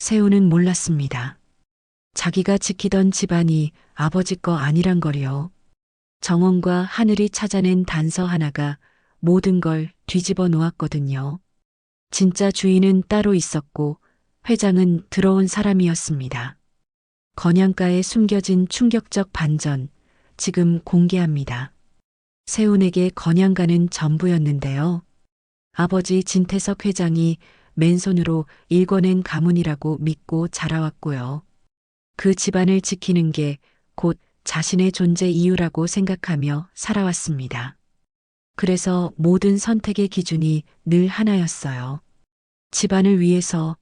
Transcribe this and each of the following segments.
세훈은 몰랐습니다. 자기가 지키던 집안이 아버지 거 아니란 걸요. 정원과 하늘이 찾아낸 단서 하나가 모든 걸 뒤집어 놓았거든요. 진짜 주인은 따로 있었고 회장은 들어온 사람이었습니다. 건양가에 숨겨진 충격적 반전, 지금 공개합니다. 세훈에게 건양가는 전부였는데요. 아버지 진태석 회장이 맨손으로 읽어낸 가문이라고 믿고 자라왔고요. 그 집안을 지키는 게 곧 자신의 존재 이유라고 생각하며 살아왔습니다. 그래서 모든 선택의 기준이 늘 하나였어요. 집안을 위해서.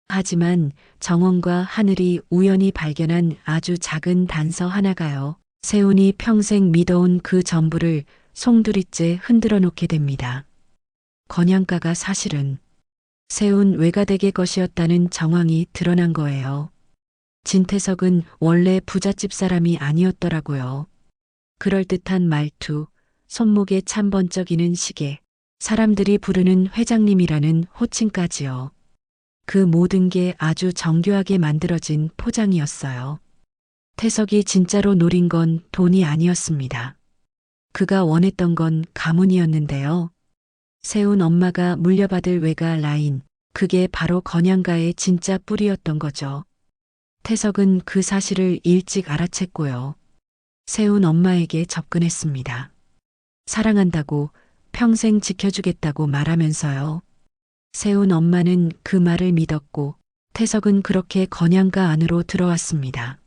하지만 정원과 하늘이 우연히 발견한 아주 작은 단서 하나가요. 세훈이 평생 믿어온 그 전부를 송두리째 흔들어 놓게 됩니다. 건양가가 사실은 세훈 외가댁의 것이었다는 정황이 드러난 거예요. 진태석은 원래 부잣집 사람이 아니었더라고요. 그럴듯한 말투, 손목에 찬 번쩍이는 시계, 사람들이 부르는 회장님이라는 호칭까지요. 그 모든 게 아주 정교하게 만들어진 포장이었어요. 태석이 진짜로 노린 건 돈이 아니었습니다. 그가 원했던 건 가문이었는데요. 세훈 엄마가 물려받을 외가 라인, 그게 바로 건양가의 진짜 뿌리였던 거죠. 태석은 그 사실을 일찍 알아챘고요. 세훈 엄마에게 접근했습니다. 사랑한다고, 평생 지켜주겠다고 말하면서요. 세훈 엄마는 그 말을 믿었고 태석은 그렇게 건양가 안으로 들어왔습니다.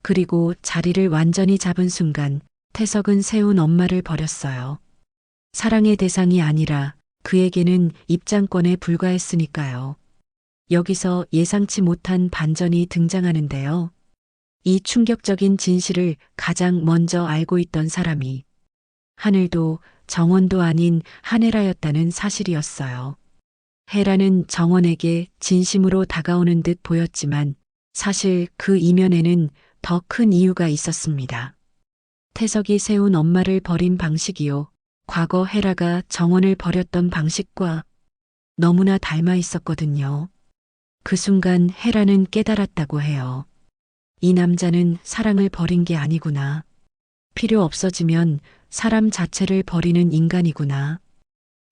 그리고 자리를 완전히 잡은 순간 태석은 세훈 엄마를 버렸어요. 사랑의 대상이 아니라 그에게는 입장권에 불과했으니까요. 여기서 예상치 못한 반전이 등장하는데요. 이 충격적인 진실을 가장 먼저 알고 있던 사람이 하늘도 정원도 아닌 한혜라였다는 사실이었어요. 헤라는 정원에게 진심으로 다가오는 듯 보였지만 사실 그 이면에는 더 큰 이유가 있었습니다. 태석이 세운 엄마를 버린 방식이요. 과거 헤라가 정원을 버렸던 방식과 너무나 닮아 있었거든요. 그 순간 헤라는 깨달았다고 해요. 이 남자는 사랑을 버린 게 아니구나. 필요 없어지면 사람 자체를 버리는 인간이구나.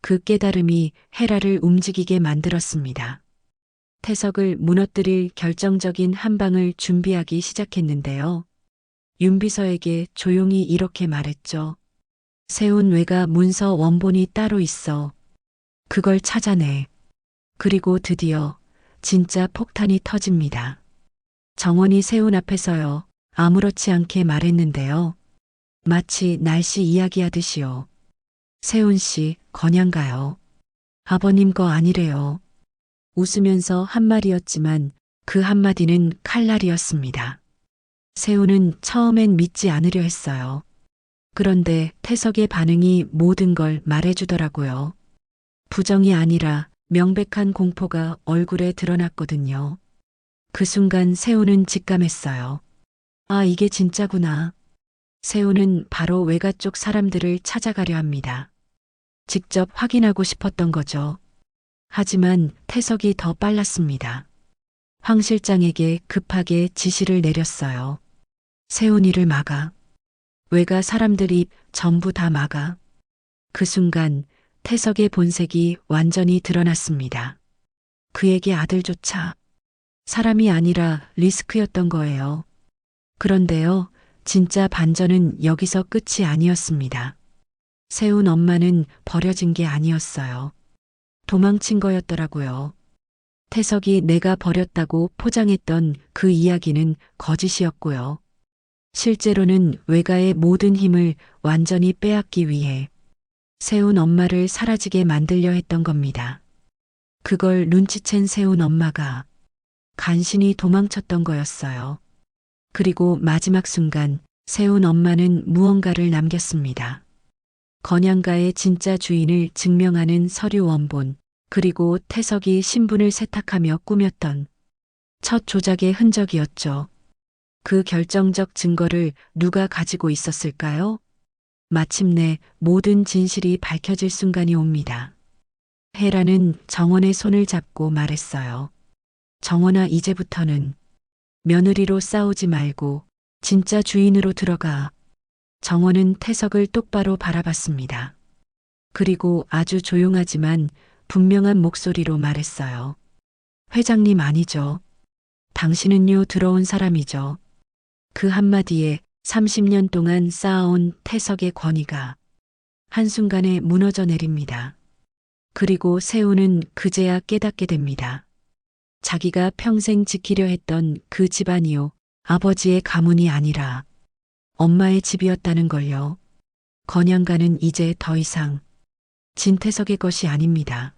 그 깨달음이 헤라를 움직이게 만들었습니다. 태석을 무너뜨릴 결정적인 한 방을 준비하기 시작했는데요. 윤비서에게 조용히 이렇게 말했죠. 세운 외가 문서 원본이 따로 있어. 그걸 찾아내. 그리고 드디어 진짜 폭탄이 터집니다. 정원이 세운 앞에서요. 아무렇지 않게 말했는데요. 마치 날씨 이야기하듯이요. 세훈 씨, 건양가요. 아버님 거 아니래요. 웃으면서 한 말이었지만 그 한마디는 칼날이었습니다. 세훈은 처음엔 믿지 않으려 했어요. 그런데 태석의 반응이 모든 걸 말해주더라고요. 부정이 아니라 명백한 공포가 얼굴에 드러났거든요. 그 순간 세훈은 직감했어요. 아, 이게 진짜구나. 세훈은 바로 외가 쪽 사람들을 찾아가려 합니다. 직접 확인하고 싶었던 거죠. 하지만 태석이 더 빨랐습니다. 황 실장에게 급하게 지시를 내렸어요. 세훈이를 막아. 외가 사람들 입 전부 다 막아. 그 순간 태석의 본색이 완전히 드러났습니다. 그에게 아들조차 사람이 아니라 리스크였던 거예요. 그런데요, 진짜 반전은 여기서 끝이 아니었습니다. 세훈 엄마는 버려진 게 아니었어요. 도망친 거였더라고요. 태석이 내가 버렸다고 포장했던 그 이야기는 거짓이었고요. 실제로는 외가의 모든 힘을 완전히 빼앗기 위해 세훈 엄마를 사라지게 만들려 했던 겁니다. 그걸 눈치챈 세훈 엄마가 간신히 도망쳤던 거였어요. 그리고 마지막 순간 세훈 엄마는 무언가를 남겼습니다. 건양가의 진짜 주인을 증명하는 서류 원본, 그리고 태석이 신분을 세탁하며 꾸몄던 첫 조작의 흔적이었죠. 그 결정적 증거를 누가 가지고 있었을까요? 마침내 모든 진실이 밝혀질 순간이 옵니다. 헤라는 정원의 손을 잡고 말했어요. 정원아, 이제부터는 며느리로 싸우지 말고 진짜 주인으로 들어가. 정원은 태석을 똑바로 바라봤습니다. 그리고 아주 조용하지만 분명한 목소리로 말했어요. 회장님 아니죠. 당신은요, 들어온 사람이죠. 그 한마디에 30년 동안 쌓아온 태석의 권위가 한순간에 무너져 내립니다. 그리고 세우는 그제야 깨닫게 됩니다. 자기가 평생 지키려 했던 그 집안이요, 아버지의 가문이 아니라 엄마의 집이었다는 걸요. 건양가는 이제 더 이상 진태석의 것이 아닙니다.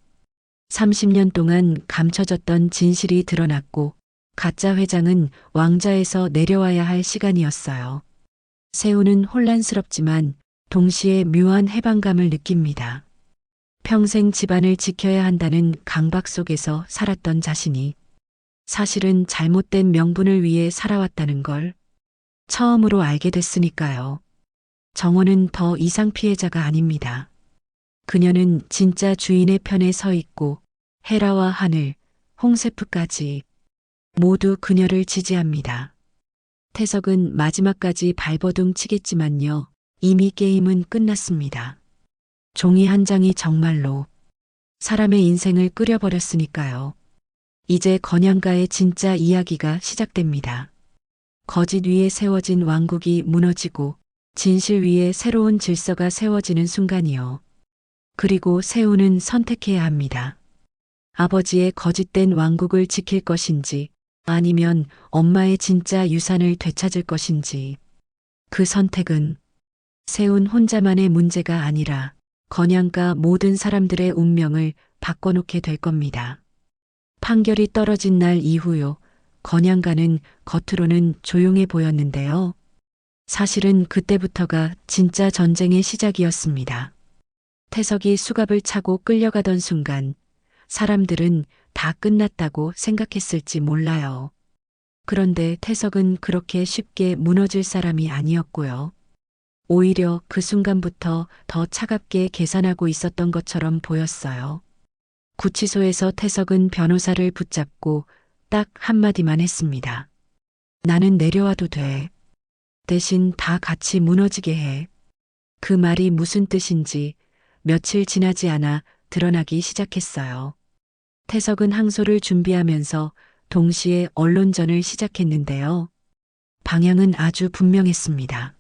30년 동안 감춰졌던 진실이 드러났고 가짜 회장은 왕좌에서 내려와야 할 시간이었어요. 세우는 혼란스럽지만 동시에 묘한 해방감을 느낍니다. 평생 집안을 지켜야 한다는 강박 속에서 살았던 자신이 사실은 잘못된 명분을 위해 살아왔다는 걸 처음으로 알게 됐으니까요. 정원은 더 이상 피해자가 아닙니다. 그녀는 진짜 주인의 편에 서 있고 헤라와 하늘, 홍세프까지 모두 그녀를 지지합니다. 태석은 마지막까지 발버둥 치겠지만요. 이미 게임은 끝났습니다. 종이 한 장이 정말로 사람의 인생을 끓여버렸으니까요. 이제 건양가의 진짜 이야기가 시작됩니다. 거짓 위에 세워진 왕국이 무너지고 진실 위에 새로운 질서가 세워지는 순간이요. 그리고 세우는 선택해야 합니다. 아버지의 거짓된 왕국을 지킬 것인지 아니면 엄마의 진짜 유산을 되찾을 것인지. 그 선택은 세운 혼자만의 문제가 아니라 건양가 모든 사람들의 운명을 바꿔놓게 될 겁니다. 판결이 떨어진 날 이후요. 건양가는 겉으로는 조용해 보였는데요. 사실은 그때부터가 진짜 전쟁의 시작이었습니다. 태석이 수갑을 차고 끌려가던 순간 사람들은 다 끝났다고 생각했을지 몰라요. 그런데 태석은 그렇게 쉽게 무너질 사람이 아니었고요. 오히려 그 순간부터 더 차갑게 계산하고 있었던 것처럼 보였어요. 구치소에서 태석은 변호사를 붙잡고 딱 한마디만 했습니다. 나는 내려와도 돼. 대신 다 같이 무너지게 해. 그 말이 무슨 뜻인지 며칠 지나지 않아 드러나기 시작했어요. 태석은 항소를 준비하면서 동시에 언론전을 시작했는데요. 방향은 아주 분명했습니다.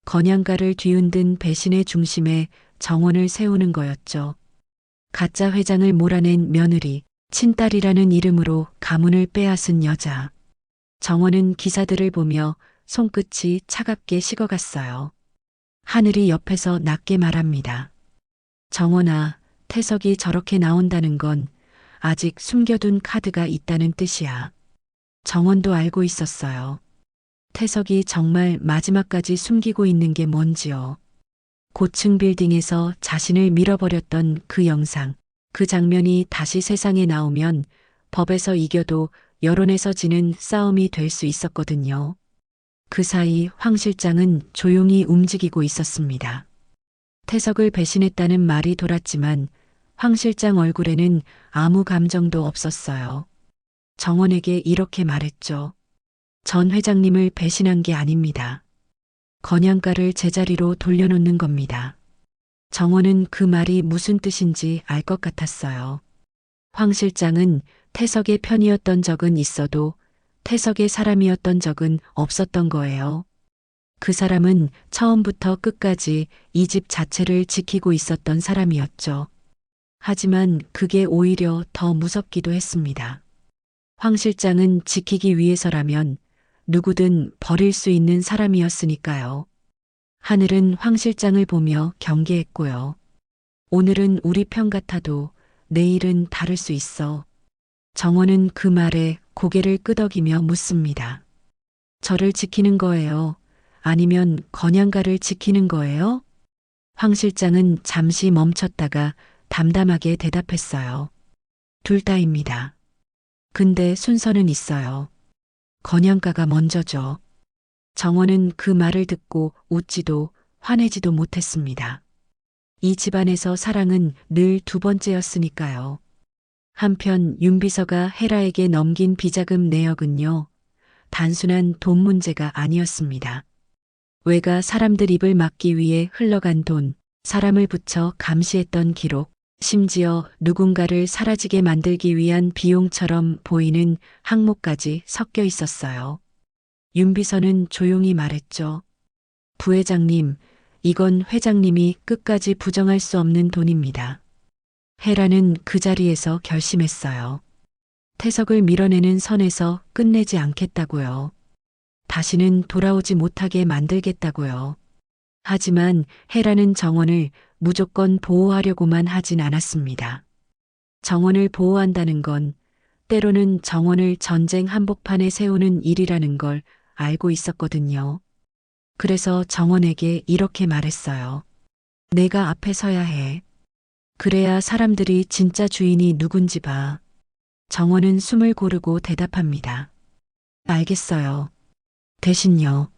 건양가를 뒤흔든 배신의 중심에 정원을 세우는 거였죠. 가짜 회장을 몰아낸 며느리, 친딸이라는 이름으로 가문을 빼앗은 여자. 정원은 기사들을 보며 손끝이 차갑게 식어갔어요. 하늘이 옆에서 낮게 말합니다. 정원아, 태석이 저렇게 나온다는 건 아직 숨겨둔 카드가 있다는 뜻이야. 정원도 알고 있었어요. 태석이 정말 마지막까지 숨기고 있는 게 뭔지요. 고층 빌딩에서 자신을 밀어버렸던 그 영상, 그 장면이 다시 세상에 나오면 법에서 이겨도 여론에서 지는 싸움이 될 수 있었거든요. 그 사이 황 실장은 조용히 움직이고 있었습니다. 태석을 배신했다는 말이 돌았지만 황 실장 얼굴에는 아무 감정도 없었어요. 정원에게 이렇게 말했죠. 전 회장님을 배신한 게 아닙니다. 건양가를 제자리로 돌려놓는 겁니다. 정원은 그 말이 무슨 뜻인지 알 것 같았어요. 황 실장은 태석의 편이었던 적은 있어도 태석의 사람이었던 적은 없었던 거예요. 그 사람은 처음부터 끝까지 이 집 자체를 지키고 있었던 사람이었죠. 하지만 그게 오히려 더 무섭기도 했습니다. 황 실장은 지키기 위해서라면 누구든 버릴 수 있는 사람이었으니까요. 하늘은 황 실장을 보며 경계했고요. 오늘은 우리 편 같아도 내일은 다를 수 있어. 정원은 그 말에 고개를 끄덕이며 묻습니다. 저를 지키는 거예요? 아니면 건양가를 지키는 거예요? 황 실장은 잠시 멈췄다가 담담하게 대답했어요. 둘 다입니다. 근데 순서는 있어요. 건양가가 먼저죠. 정원은 그 말을 듣고 웃지도 화내지도 못했습니다. 이 집안에서 사랑은 늘 두 번째였으니까요. 한편 윤비서가 헤라에게 넘긴 비자금 내역은요, 단순한 돈 문제가 아니었습니다. 외가 사람들 입을 막기 위해 흘러간 돈, 사람을 붙여 감시했던 기록, 심지어 누군가를 사라지게 만들기 위한 비용처럼 보이는 항목까지 섞여 있었어요. 윤비서는 조용히 말했죠. 부회장님, 이건 회장님이 끝까지 부정할 수 없는 돈입니다. 헤라는 그 자리에서 결심했어요. 태석을 밀어내는 선에서 끝내지 않겠다고요. 다시는 돌아오지 못하게 만들겠다고요. 하지만 헤라는 정원을 무조건 보호하려고만 하진 않았습니다. 정원을 보호한다는 건 때로는 정원을 전쟁 한복판에 세우는 일이라는 걸 알고 있었거든요. 그래서 정원에게 이렇게 말했어요. 내가 앞에 서야 해. 그래야 사람들이 진짜 주인이 누군지 봐. 정원은 숨을 고르고 대답합니다. 알겠어요. 대신요.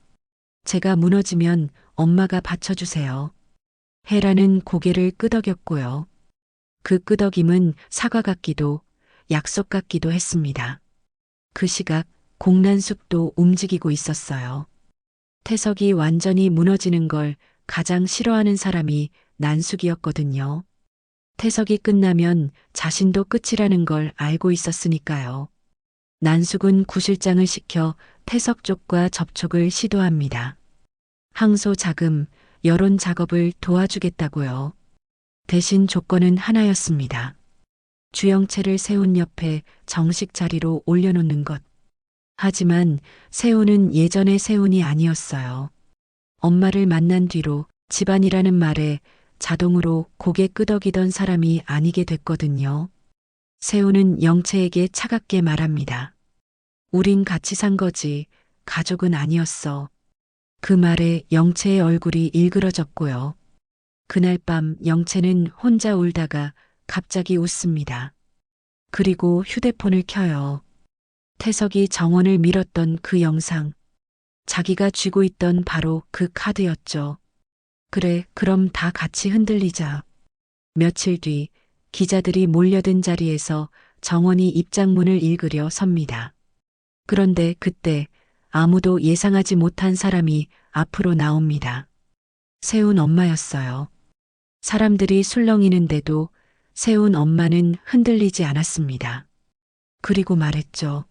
제가 무너지면 엄마가 받쳐주세요. 헤라는 고개를 끄덕였고요. 그 끄덕임은 사과 같기도 약속 같기도 했습니다. 그 시각 공란숲도 움직이고 있었어요. 태석이 완전히 무너지는 걸 가장 싫어하는 사람이 난숙이었거든요. 태석이 끝나면 자신도 끝이라는 걸 알고 있었으니까요. 난숙은 구실장을 시켜 태석 쪽과 접촉을 시도합니다. 항소 자금, 여론 작업을 도와주겠다고요. 대신 조건은 하나였습니다. 주영채를 세훈 옆에 정식 자리로 올려놓는 것. 하지만 세훈은 예전의 세훈이 아니었어요. 엄마를 만난 뒤로 집안이라는 말에 자동으로 고개 끄덕이던 사람이 아니게 됐거든요. 세훈은 영채에게 차갑게 말합니다. 우린 같이 산 거지, 가족은 아니었어. 그 말에 영채의 얼굴이 일그러졌고요. 그날 밤 영채는 혼자 울다가 갑자기 웃습니다. 그리고 휴대폰을 켜요. 태석이 정원을 밀었던 그 영상. 자기가 쥐고 있던 바로 그 카드였죠. 그래, 그럼 다 같이 흔들리자. 며칠 뒤 기자들이 몰려든 자리에서 정원이 입장문을 읽으려 섭니다. 그런데 그때 아무도 예상하지 못한 사람이 앞으로 나옵니다. 세훈 엄마였어요. 사람들이 술렁이는데도 세훈 엄마는 흔들리지 않았습니다. 그리고 말했죠.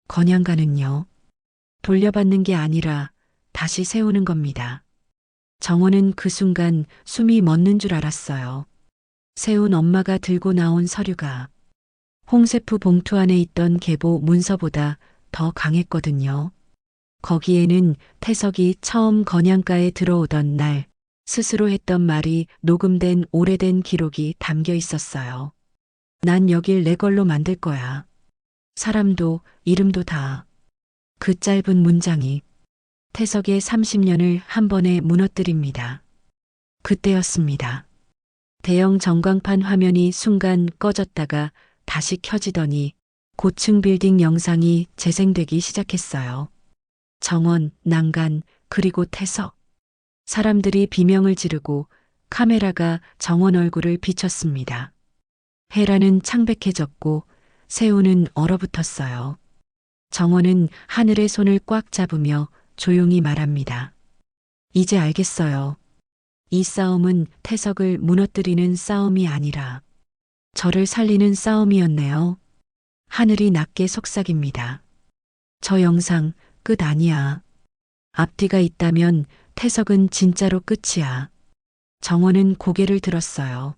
건양가는요. 돌려받는 게 아니라 다시 세우는 겁니다. 정원은 그 순간 숨이 멎는 줄 알았어요. 세훈 엄마가 들고 나온 서류가 홍세프 봉투 안에 있던 계보 문서보다 더 강했거든요. 거기에는 태석이 처음 건양가에 들어오던 날 스스로 했던 말이 녹음된 오래된 기록이 담겨 있었어요. 난 여길 내 걸로 만들 거야. 사람도 이름도 다. 그 짧은 문장이 태석의 30년을 한 번에 무너뜨립니다. 그때였습니다. 대형 전광판 화면이 순간 꺼졌다가 다시 켜지더니 고층 빌딩 영상이 재생되기 시작했어요. 정원, 난간, 그리고 태석. 사람들이 비명을 지르고 카메라가 정원 얼굴을 비췄습니다. 헤라는 창백해졌고 세훈은 얼어붙었어요. 정원은 하늘의 손을 꽉 잡으며 조용히 말합니다. 이제 알겠어요. 이 싸움은 태석을 무너뜨리는 싸움이 아니라 저를 살리는 싸움이었네요. 하늘이 낮게 속삭입니다. 저 영상 끝 아니야. 앞뒤가 있다면 태석은 진짜로 끝이야. 정원은 고개를 들었어요.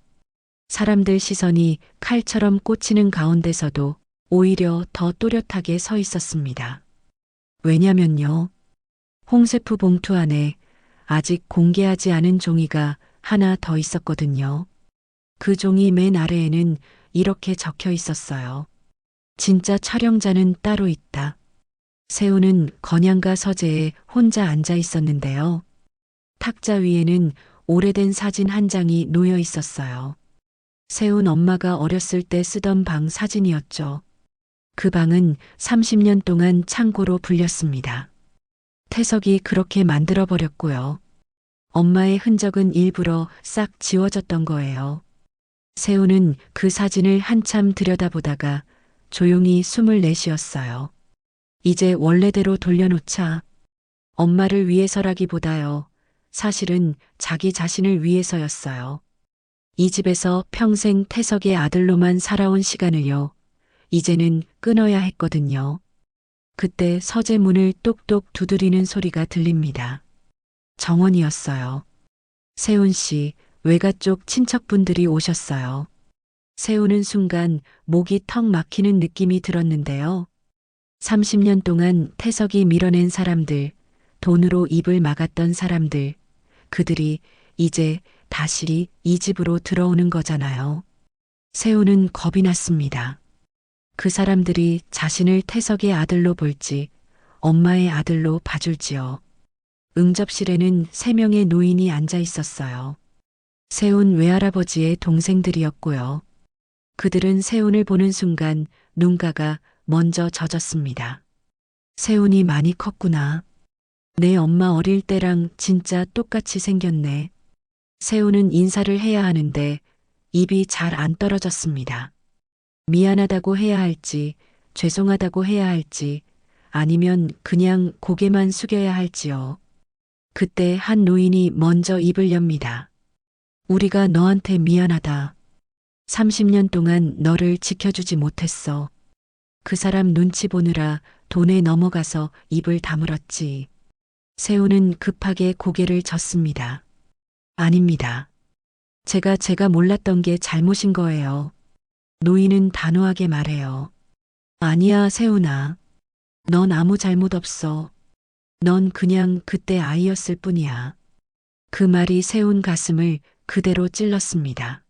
사람들 시선이 칼처럼 꽂히는 가운데서도 오히려 더 또렷하게 서 있었습니다. 왜냐면요. 홍세프 봉투 안에 아직 공개하지 않은 종이가 하나 더 있었거든요. 그 종이 맨 아래에는 이렇게 적혀 있었어요. 진짜 촬영자는 따로 있다. 세훈은 건양가 서재에 혼자 앉아 있었는데요. 탁자 위에는 오래된 사진 한 장이 놓여 있었어요. 세훈 엄마가 어렸을 때 쓰던 방 사진이었죠. 그 방은 30년 동안 창고로 불렸습니다. 태석이 그렇게 만들어버렸고요. 엄마의 흔적은 일부러 싹 지워졌던 거예요. 세훈은 그 사진을 한참 들여다보다가 조용히 숨을 내쉬었어요. 이제 원래대로 돌려놓자. 엄마를 위해서라기보다요. 사실은 자기 자신을 위해서였어요. 이 집에서 평생 태석의 아들로만 살아온 시간을요. 이제는 끊어야 했거든요. 그때 서재 문을 똑똑 두드리는 소리가 들립니다. 정원이었어요. 세훈 씨, 외가 쪽 친척분들이 오셨어요. 세훈은 순간 목이 턱 막히는 느낌이 들었는데요. 30년 동안 태석이 밀어낸 사람들, 돈으로 입을 막았던 사람들, 그들이 이제 다시 이 집으로 들어오는 거잖아요. 세훈은 겁이 났습니다. 그 사람들이 자신을 태석의 아들로 볼지, 엄마의 아들로 봐줄지요. 응접실에는 3명의 노인이 앉아 있었어요. 세훈 외할아버지의 동생들이었고요. 그들은 세훈을 보는 순간 눈가가 먼저 젖었습니다. 세훈이 많이 컸구나. 내 엄마 어릴 때랑 진짜 똑같이 생겼네. 세훈은 인사를 해야 하는데 입이 잘 안 떨어졌습니다. 미안하다고 해야 할지, 죄송하다고 해야 할지, 아니면 그냥 고개만 숙여야 할지요. 그때 한 노인이 먼저 입을 엽니다. 우리가 너한테 미안하다. 30년 동안 너를 지켜주지 못했어. 그 사람 눈치 보느라 돈에 넘어가서 입을 다물었지. 세훈은 급하게 고개를 젓습니다. 아닙니다. 제가 몰랐던 게 잘못인 거예요. 노인은 단호하게 말해요. 아니야, 세훈아. 넌 아무 잘못 없어. 넌 그냥 그때 아이였을 뿐이야. 그 말이 세훈 가슴을 그대로 찔렀습니다.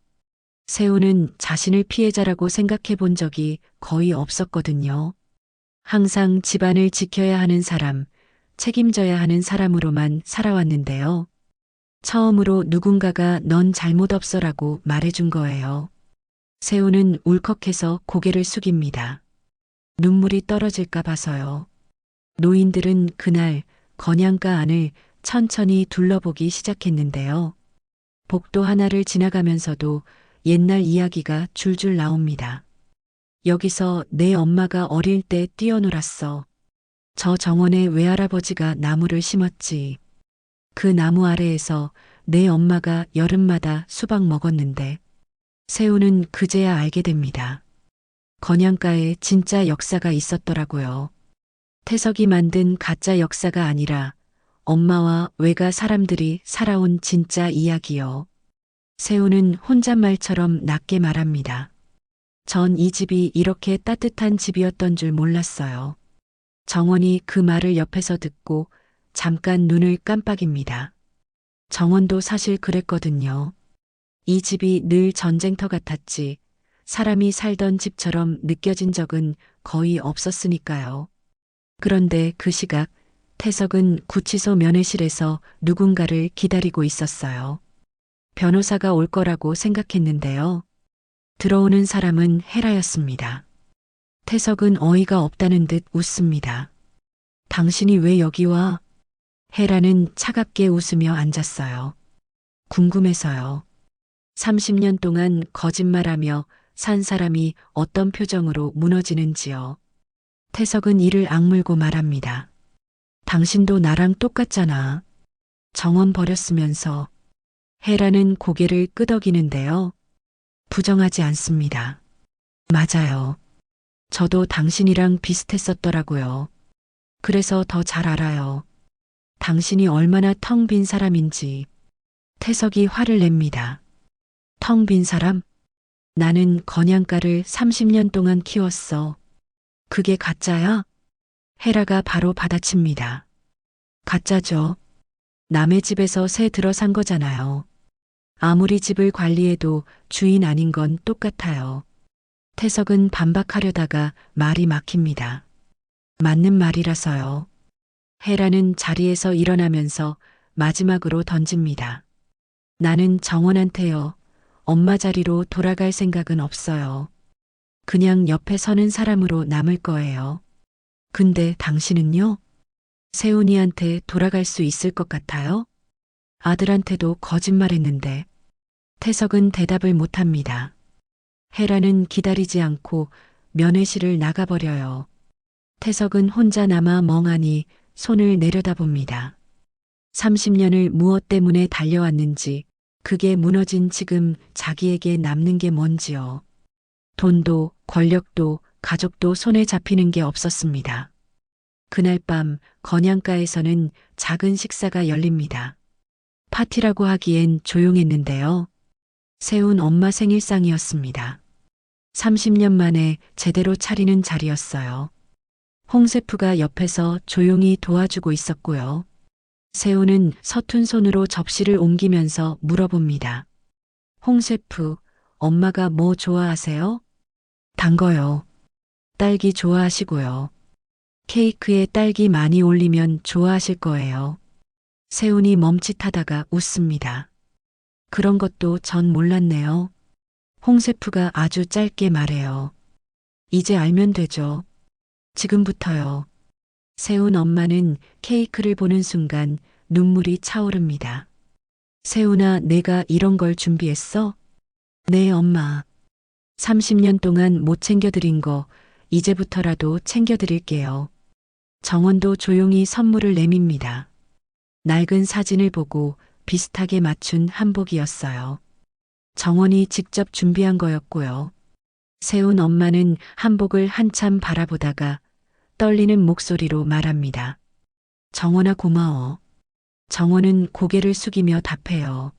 세훈은 자신을 피해자라고 생각해 본 적이 거의 없었거든요. 항상 집안을 지켜야 하는 사람, 책임져야 하는 사람으로만 살아왔는데요. 처음으로 누군가가 넌 잘못 없어라고 말해준 거예요. 세훈은 울컥해서 고개를 숙입니다. 눈물이 떨어질까 봐서요. 노인들은 그날 건양가 안을 천천히 둘러보기 시작했는데요. 복도 하나를 지나가면서도 옛날 이야기가 줄줄 나옵니다. 여기서 내 엄마가 어릴 때 뛰어놀았어. 저 정원에 외할아버지가 나무를 심었지. 그 나무 아래에서 내 엄마가 여름마다 수박 먹었는데 세훈은 그제야 알게 됩니다. 건양가에 진짜 역사가 있었더라고요. 태석이 만든 가짜 역사가 아니라 엄마와 외가 사람들이 살아온 진짜 이야기요. 세훈은 혼잣말처럼 낮게 말합니다. 전 이 집이 이렇게 따뜻한 집이었던 줄 몰랐어요. 정원이 그 말을 옆에서 듣고 잠깐 눈을 깜빡입니다. 정원도 사실 그랬거든요. 이 집이 늘 전쟁터 같았지 사람이 살던 집처럼 느껴진 적은 거의 없었으니까요. 그런데 그 시각 태석은 구치소 면회실에서 누군가를 기다리고 있었어요. 변호사가 올 거라고 생각했는데요. 들어오는 사람은 헤라였습니다. 태석은 어이가 없다는 듯 웃습니다. 당신이 왜 여기 와? 헤라는 차갑게 웃으며 앉았어요. 궁금해서요. 30년 동안 거짓말하며 산 사람이 어떤 표정으로 무너지는지요. 태석은 이를 악물고 말합니다. 당신도 나랑 똑같잖아. 정원 버렸으면서. 헤라는 고개를 끄덕이는데요. 부정하지 않습니다. 맞아요. 저도 당신이랑 비슷했었더라고요. 그래서 더 잘 알아요. 당신이 얼마나 텅 빈 사람인지. 태석이 화를 냅니다. 텅 빈 사람? 나는 건양가를 30년 동안 키웠어. 그게 가짜야? 헤라가 바로 받아칩니다. 가짜죠. 남의 집에서 새 들어 산 거잖아요. 아무리 집을 관리해도 주인 아닌 건 똑같아요. 태석은 반박하려다가 말이 막힙니다. 맞는 말이라서요. 헤라는 자리에서 일어나면서 마지막으로 던집니다. 나는 정원한테요. 엄마 자리로 돌아갈 생각은 없어요. 그냥 옆에 서는 사람으로 남을 거예요. 근데 당신은요? 세훈이한테 돌아갈 수 있을 것 같아요? 아들한테도 거짓말했는데. 태석은 대답을 못합니다. 헤라는 기다리지 않고 면회실을 나가버려요. 태석은 혼자 남아 멍하니 손을 내려다봅니다. 30년을 무엇 때문에 달려왔는지, 그게 무너진 지금 자기에게 남는 게 뭔지요. 돈도 권력도 가족도 손에 잡히는 게 없었습니다. 그날 밤 건양가에서는 작은 식사가 열립니다. 파티라고 하기엔 조용했는데요. 세운 엄마 생일상이었습니다. 30년 만에 제대로 차리는 자리였어요. 홍 셰프가 옆에서 조용히 도와주고 있었고요. 세훈은 서툰 손으로 접시를 옮기면서 물어봅니다. 홍 셰프, 엄마가 뭐 좋아하세요? 단 거요. 딸기 좋아하시고요. 케이크에 딸기 많이 올리면 좋아하실 거예요. 세훈이 멈칫하다가 웃습니다. 그런 것도 전 몰랐네요. 홍 셰프가 아주 짧게 말해요. 이제 알면 되죠. 지금부터요. 세훈 엄마는 케이크를 보는 순간 눈물이 차오릅니다. 세훈아, 내가 이런 걸 준비했어? 네, 엄마. 30년 동안 못 챙겨드린 거 이제부터라도 챙겨드릴게요. 정원도 조용히 선물을 내밉니다. 낡은 사진을 보고 비슷하게 맞춘 한복이었어요. 정원이 직접 준비한 거였고요. 세훈 엄마는 한복을 한참 바라보다가 떨리는 목소리로 말합니다. 정원아, 고마워. 정원은 고개를 숙이며 답해요.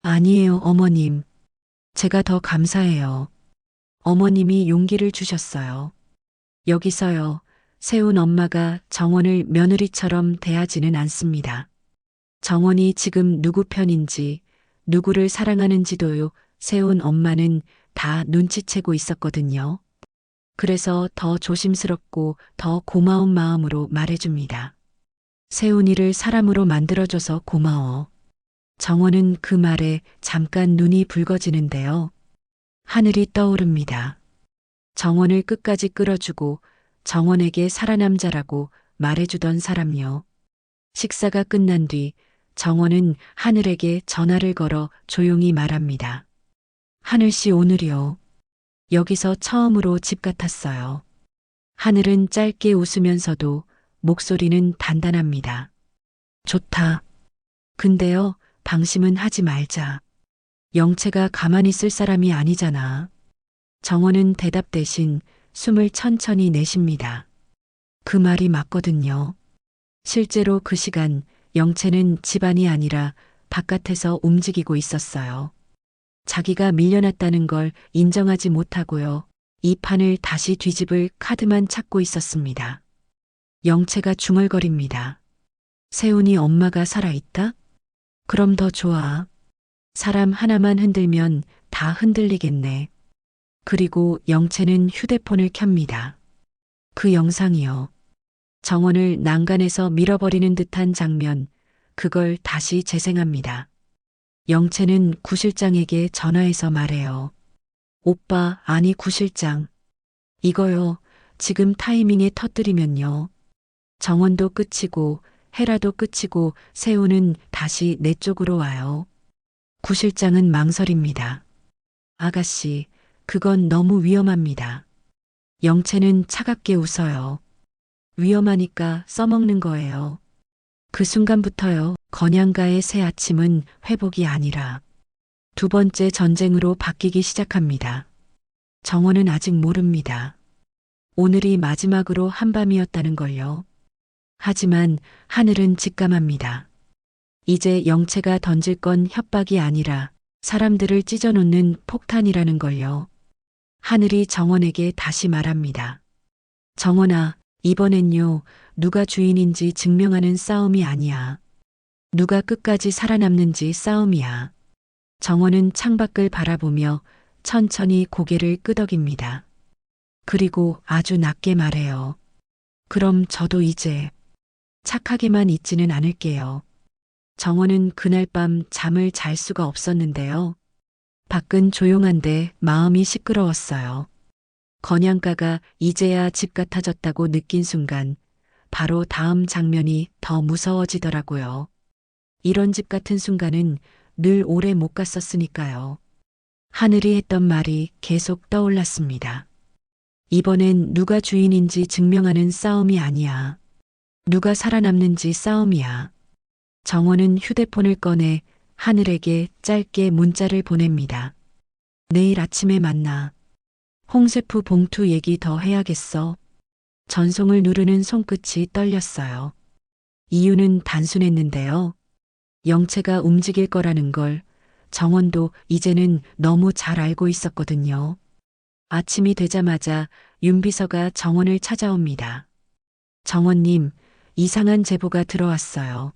아니에요, 어머님. 제가 더 감사해요. 어머님이 용기를 주셨어요. 여기서요, 세훈 엄마가 정원을 며느리처럼 대하지는 않습니다. 정원이 지금 누구 편인지, 누구를 사랑하는지도요, 세훈 엄마는 다 눈치채고 있었거든요. 그래서 더 조심스럽고 더 고마운 마음으로 말해줍니다. 세훈이를 사람으로 만들어줘서 고마워. 정원은 그 말에 잠깐 눈이 붉어지는데요. 하늘이 떠오릅니다. 정원을 끝까지 끌어주고 정원에게 살아남자라고 말해주던 사람이요. 식사가 끝난 뒤 정원은 하늘에게 전화를 걸어 조용히 말합니다. 하늘씨, 오늘이요. 여기서 처음으로 집 같았어요. 하늘은 짧게 웃으면서도 목소리는 단단합니다. 좋다. 근데요, 방심은 하지 말자. 영채가 가만히 있을 사람이 아니잖아. 정원은 대답 대신 숨을 천천히 내쉽니다. 그 말이 맞거든요. 실제로 그 시간 영채는 집안이 아니라 바깥에서 움직이고 있었어요. 자기가 밀려났다는 걸 인정하지 못하고요. 이 판을 다시 뒤집을 카드만 찾고 있었습니다. 영채가 중얼거립니다. 세훈이 엄마가 살아있다? 그럼 더 좋아. 사람 하나만 흔들면 다 흔들리겠네. 그리고 영채는 휴대폰을 켭니다. 그 영상이요. 정원을 난간에서 밀어버리는 듯한 장면, 그걸 다시 재생합니다. 영채는 구 실장에게 전화해서 말해요. 오빠, 아니 구 실장. 이거요, 지금 타이밍에 터뜨리면요. 정원도 끝이고 헤라도 끝이고 세훈은 다시 내 쪽으로 와요. 구 실장은 망설입니다. 아가씨, 그건 너무 위험합니다. 영채는 차갑게 웃어요. 위험하니까 써먹는 거예요. 그 순간부터요, 건양가의 새 아침은 회복이 아니라 두 번째 전쟁으로 바뀌기 시작합니다. 정원은 아직 모릅니다. 오늘이 마지막으로 한밤이었다는 걸요. 하지만 하늘은 직감합니다. 이제 영채가 던질 건 협박이 아니라 사람들을 찢어놓는 폭탄이라는 걸요. 하늘이 정원에게 다시 말합니다. 정원아, 이번엔요, 누가 주인인지 증명하는 싸움이 아니야. 누가 끝까지 살아남는지 싸움이야. 정원은 창밖을 바라보며 천천히 고개를 끄덕입니다. 그리고 아주 낮게 말해요. 그럼 저도 이제 착하게만 있지는 않을게요. 정원은 그날 밤 잠을 잘 수가 없었는데요. 밖은 조용한데 마음이 시끄러웠어요. 건양가가 이제야 집 같아졌다고 느낀 순간 바로 다음 장면이 더 무서워지더라고요. 이런 집 같은 순간은 늘 오래 못 갔었으니까요. 하늘이 했던 말이 계속 떠올랐습니다. 이번엔 누가 주인인지 증명하는 싸움이 아니야. 누가 살아남는지 싸움이야. 정원은 휴대폰을 꺼내 하늘에게 짧게 문자를 보냅니다. 내일 아침에 만나. 홍세프 봉투 얘기 더 해야겠어. 전송을 누르는 손끝이 떨렸어요. 이유는 단순했는데요. 영채가 움직일 거라는 걸 정원도 이제는 너무 잘 알고 있었거든요. 아침이 되자마자 윤비서가 정원을 찾아옵니다. 정원님, 이상한 제보가 들어왔어요.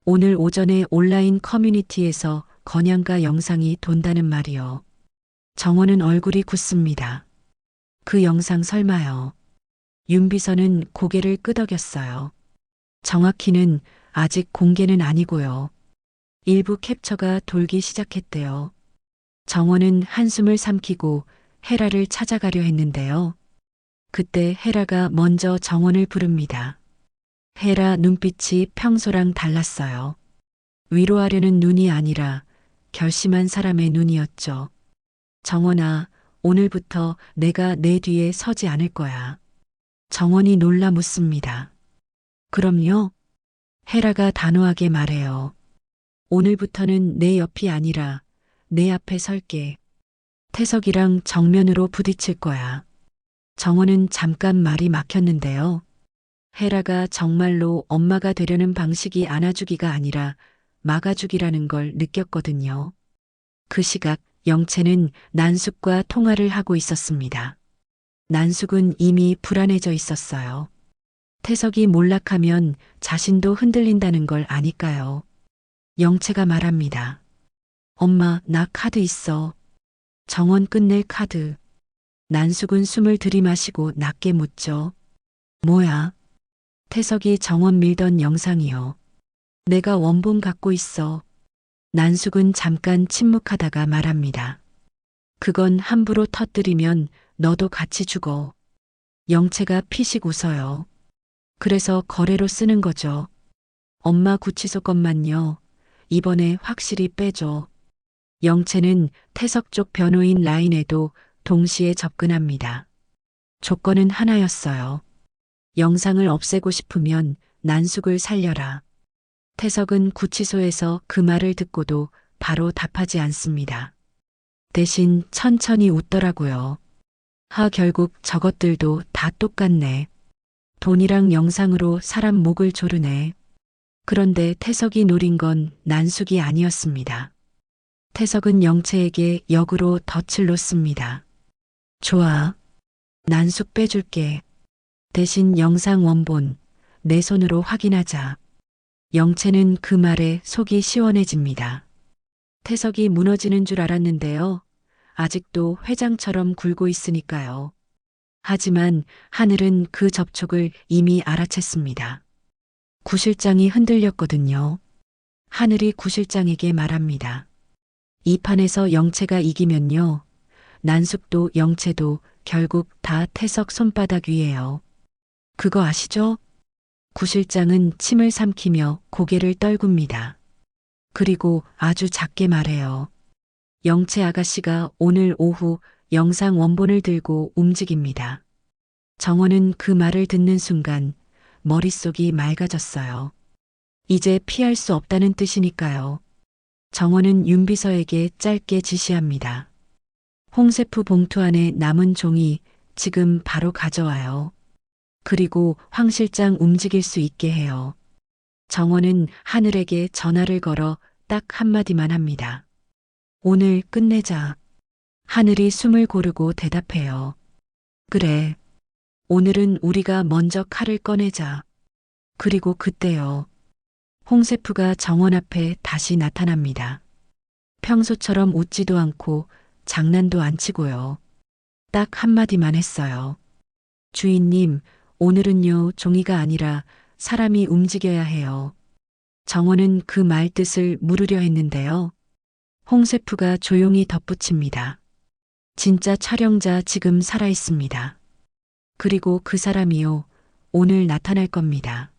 오늘 오전에 온라인 커뮤니티에서 건양가 영상이 돈다는 말이요. 정원은 얼굴이 굳습니다. 그 영상 설마요. 윤비서는 고개를 끄덕였어요. 정확히는 아직 공개는 아니고요. 일부 캡처가 돌기 시작했대요. 정원은 한숨을 삼키고 헤라를 찾아가려 했는데요. 그때 헤라가 먼저 정원을 부릅니다. 헤라 눈빛이 평소랑 달랐어요. 위로하려는 눈이 아니라 결심한 사람의 눈이었죠. 정원아, 오늘부터 내가 내 뒤에 서지 않을 거야. 정원이 놀라 묻습니다. 그럼요? 헤라가 단호하게 말해요. 오늘부터는 내 옆이 아니라 내 앞에 설게. 태석이랑 정면으로 부딪힐 거야. 정원은 잠깐 말이 막혔는데요. 헤라가 정말로 엄마가 되려는 방식이 안아주기가 아니라 막아주기라는 걸 느꼈거든요. 그 시각 영채는 난숙과 통화를 하고 있었습니다. 난숙은 이미 불안해져 있었어요. 태석이 몰락하면 자신도 흔들린다는 걸 아니까요. 영채가 말합니다. 엄마, 나 카드 있어. 정원 끝낼 카드. 난숙은 숨을 들이마시고 낮게 묻죠. 뭐야? 태석이 정원 밀던 영상이요. 내가 원본 갖고 있어. 난숙은 잠깐 침묵하다가 말합니다. 그건 함부로 터뜨리면 너도 같이 죽어. 영채가 피식 웃어요. 그래서 거래로 쓰는 거죠. 엄마 구치소 것만요. 이번에 확실히 빼줘. 영채는 태석 쪽 변호인 라인에도 동시에 접근합니다. 조건은 하나였어요. 영상을 없애고 싶으면 난숙을 살려라. 태석은 구치소에서 그 말을 듣고도 바로 답하지 않습니다. 대신 천천히 웃더라고요. 결국 저것들도 다 똑같네. 돈이랑 영상으로 사람 목을 조르네. 그런데 태석이 노린 건 난숙이 아니었습니다. 태석은 영채에게 역으로 덫을 놓습니다. 좋아. 난숙 빼줄게. 대신 영상 원본 내 손으로 확인하자. 영채는 그 말에 속이 시원해집니다. 태석이 무너지는 줄 알았는데요. 아직도 회장처럼 굴고 있으니까요. 하지만 하늘은 그 접촉을 이미 알아챘습니다. 구실장이 흔들렸거든요. 하늘이 구실장에게 말합니다. 이 판에서 영채가 이기면요. 난숙도 영채도 결국 다 태석 손바닥 위에요. 그거 아시죠? 구실장은 침을 삼키며 고개를 떨굽니다. 그리고 아주 작게 말해요. 영채 아가씨가 오늘 오후 영상 원본을 들고 움직입니다. 정원은 그 말을 듣는 순간 머릿속이 맑아졌어요. 이제 피할 수 없다는 뜻이니까요. 정원은 윤비서에게 짧게 지시합니다. 홍세프 봉투 안에 남은 종이 지금 바로 가져와요. 그리고 황 실장 움직일 수 있게 해요. 정원은 하늘에게 전화를 걸어 딱 한마디만 합니다. 오늘 끝내자. 하늘이 숨을 고르고 대답해요. 그래. 오늘은 우리가 먼저 칼을 꺼내자. 그리고 그때요. 홍세프가 정원 앞에 다시 나타납니다. 평소처럼 웃지도 않고 장난도 안 치고요. 딱 한마디만 했어요. 주인님, 오늘은요 종이가 아니라 사람이 움직여야 해요. 정원은 그 말 뜻을 물으려 했는데요. 홍세프가 조용히 덧붙입니다. 진짜 촬영자 지금 살아있습니다. 그리고 그 사람이요, 오늘 나타날 겁니다.